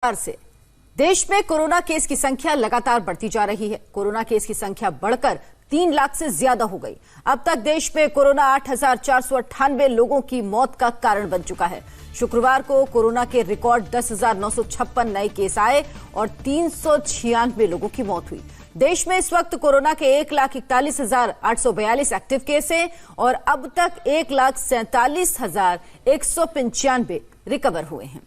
से देश में कोरोना केस की संख्या लगातार बढ़ती जा रही है। कोरोना केस की संख्या बढ़कर 3 लाख से ज्यादा हो गई। अब तक देश में कोरोना 8,498 लोगों की मौत का कारण बन चुका है। शुक्रवार को कोरोना के रिकॉर्ड 10,956 नए केस आए और 396 लोगों की मौत हुई। देश में इस वक्त कोरोना के 1,41,842 एक्टिव केस हैं और अब तक 1,47,195 रिकवर हुए हैं।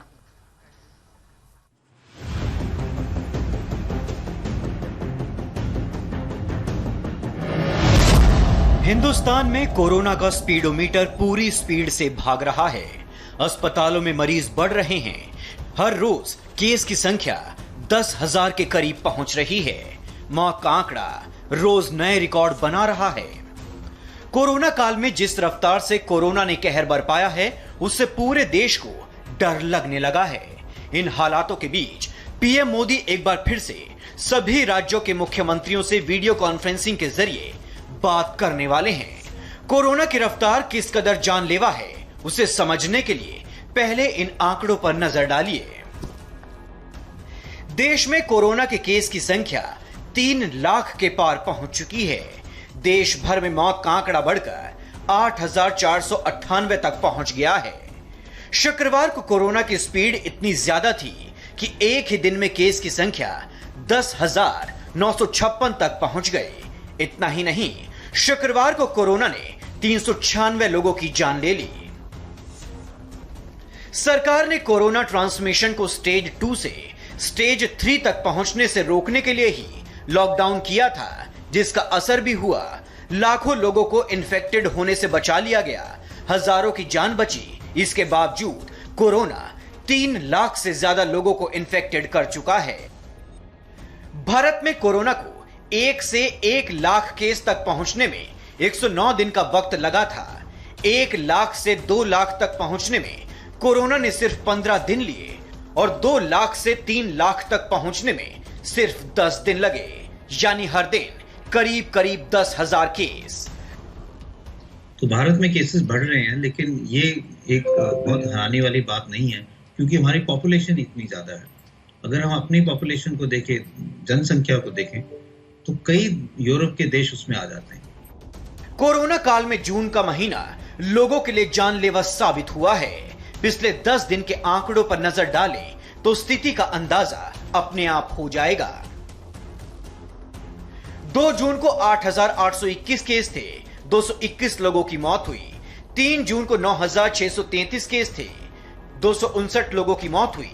हिंदुस्तान में कोरोना का स्पीडोमीटर पूरी स्पीड से भाग रहा है। अस्पतालों में मरीज बढ़ रहे हैं। हर रोज केस की संख्या 10,000 के करीब पहुंच रही है। मौत का आंकड़ा रोज नए रिकॉर्ड बना रहा है। कोरोना काल में जिस रफ्तार से कोरोना ने कहर बरपाया है, उससे पूरे देश को डर लगने लगा है। इन हालातों के बीच पीएम मोदी एक बार फिर से सभी राज्यों के मुख्यमंत्रियों से वीडियो कॉन्फ्रेंसिंग के जरिए बात करने वाले हैं। कोरोना की रफ्तार किस कदर जानलेवा है, उसे समझने के लिए पहले इन आंकड़ों पर नजर डालिए। देश में कोरोना के केस की संख्या 3 लाख के पार पहुंच चुकी है। देश भर में मौत का आंकड़ा बढ़कर 8,498 तक पहुंच गया है। शुक्रवार को कोरोना की स्पीड इतनी ज्यादा थी कि एक ही दिन में केस की संख्या 10,956 तक पहुंच गई। इतना ही नहीं, शुक्रवार को कोरोना ने 396 लोगों की जान ले ली। सरकार ने कोरोना ट्रांसमिशन को स्टेज 2 से स्टेज 3 तक पहुंचने से रोकने के लिए ही लॉकडाउन किया था, जिसका असर भी हुआ। लाखों लोगों को इन्फेक्टेड होने से बचा लिया गया, हजारों की जान बची। इसके बावजूद कोरोना 3 लाख से ज्यादा लोगों को इन्फेक्टेड कर चुका है। भारत में कोरोना को 1 से 1 लाख केस तक पहुंचने में 109 दिन का वक्त लगा था। 1 लाख से 2 लाख तक पहुंचने में कोरोना ने सिर्फ 15 दिन लिए और 2 लाख से 3 लाख तक पहुंचने में सिर्फ 10 दिन लगे। यानी हर दिन करीब करीब 10,000 केस। तो भारत में केसेस बढ़ रहे हैं, लेकिन ये एक बहुत हैरानी वाली बात नहीं है, क्योंकि हमारी पॉपुलेशन इतनी ज्यादा है। अगर हम अपनी पॉपुलेशन को देखें, जनसंख्या को देखें, तो कई यूरोप के देश उसमें आ जाते हैं। कोरोना काल में जून का महीना लोगों के लिए जानलेवा साबित हुआ है। पिछले 10 दिन के आंकड़ों पर नजर डालें तो स्थिति का अंदाजा अपने आप हो जाएगा। 2 जून को 8,821 केस थे, 221 लोगों की मौत हुई। 3 जून को 9,633 केस थे, 259 लोगों की मौत हुई।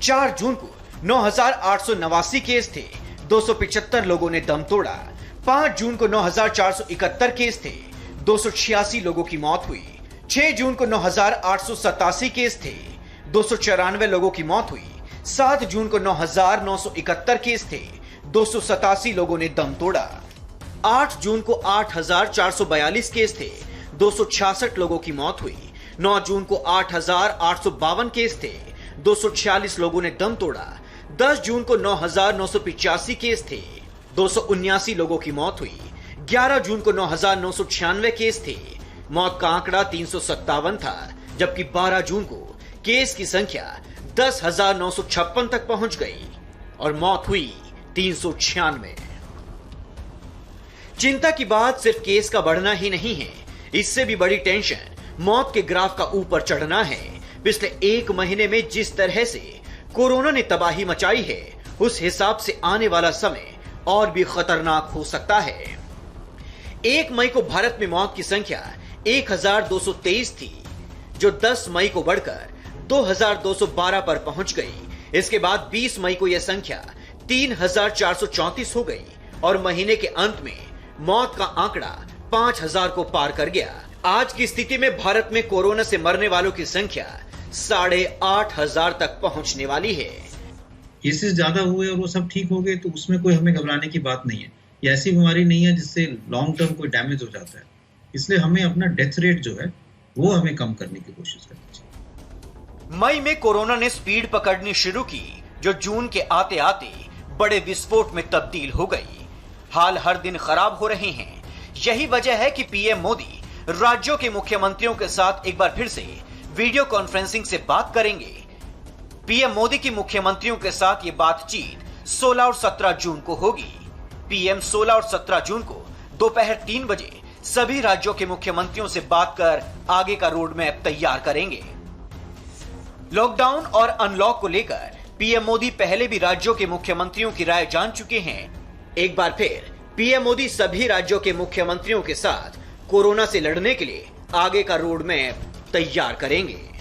4 जून को 9,889 केस थे, 275 लोगों ने दम तोड़ा। 5 जून को 9,471 केस थे, 286 लोगों की मौत हुई। 6 जून को 9,887 केस थे, 294 लोगों की मौत हुई। 7 जून को 9,971 केस थे, 287 लोगों ने दम तोड़ा। 8 जून को 8,442 केस थे, 266 लोगों की मौत हुई। 9 जून को 8,852 केस थे, 246 लोगों ने दम तोड़ा। 10 जून को 9,985 केस थे, 279 लोगों की मौत हुई। 11 जून को 9,996 केस थे, मौत का आंकड़ा 357 था। जबकि 12 जून को केस की संख्या 10,956 तक पहुंच गई और मौत हुई 396। चिंता की बात सिर्फ केस का बढ़ना ही नहीं है, इससे भी बड़ी टेंशन मौत के ग्राफ का ऊपर चढ़ना है। पिछले 1 महीने में जिस तरह से कोरोना ने तबाही मचाई है, उस हिसाब से आने वाला समय और भी खतरनाक हो सकता है। 1 मई को भारत में मौत की संख्या 1,223 थी, जो 10 मई को बढ़कर 2,212 पर पहुंच गई। इसके बाद 20 मई को यह संख्या 3,434 हो गई और महीने के अंत में मौत का आंकड़ा 5,000 को पार कर गया। आज की स्थिति में भारत में कोरोना से मरने वालों की संख्या 8,500 तक पहुंचने वाली है। केसेस ज्यादा हुए और वो सब ठीक हो गए, तो उसमें कोई हमें घबराने की बात नहीं है। ये ऐसी बीमारी नहीं है जिससे लॉन्ग टर्म कोई डैमेज हो जाता है। इसलिए हमें अपना डेथ रेट जो है वो हमें कम करने की कोशिश करनी चाहिए। मई में कोरोना ने स्पीड पकड़नी शुरू की, जो जून के आते आते बड़े विस्फोट में तब्दील हो गई। हाल हर दिन खराब हो रहे हैं। यही वजह है कि पीएम मोदी राज्यों के मुख्यमंत्रियों के साथ एक बार फिर से वीडियो कॉन्फ्रेंसिंग से बात करेंगे। पीएम मोदी की मुख्यमंत्रियों के साथ ये बातचीत 16 और 17 जून को होगी। पीएम 16 और 17 जून को दोपहर 3 बजे सभी राज्यों के मुख्यमंत्रियों से बात कर आगे का रोड मैप तैयार करेंगे। लॉकडाउन और अनलॉक को लेकर पीएम मोदी पहले भी राज्यों के मुख्यमंत्रियों की राय जान चुके हैं। एक बार फिर पीएम मोदी सभी राज्यों के मुख्यमंत्रियों के साथ कोरोना से लड़ने के लिए आगे का रोड मैप तैयार करेंगे।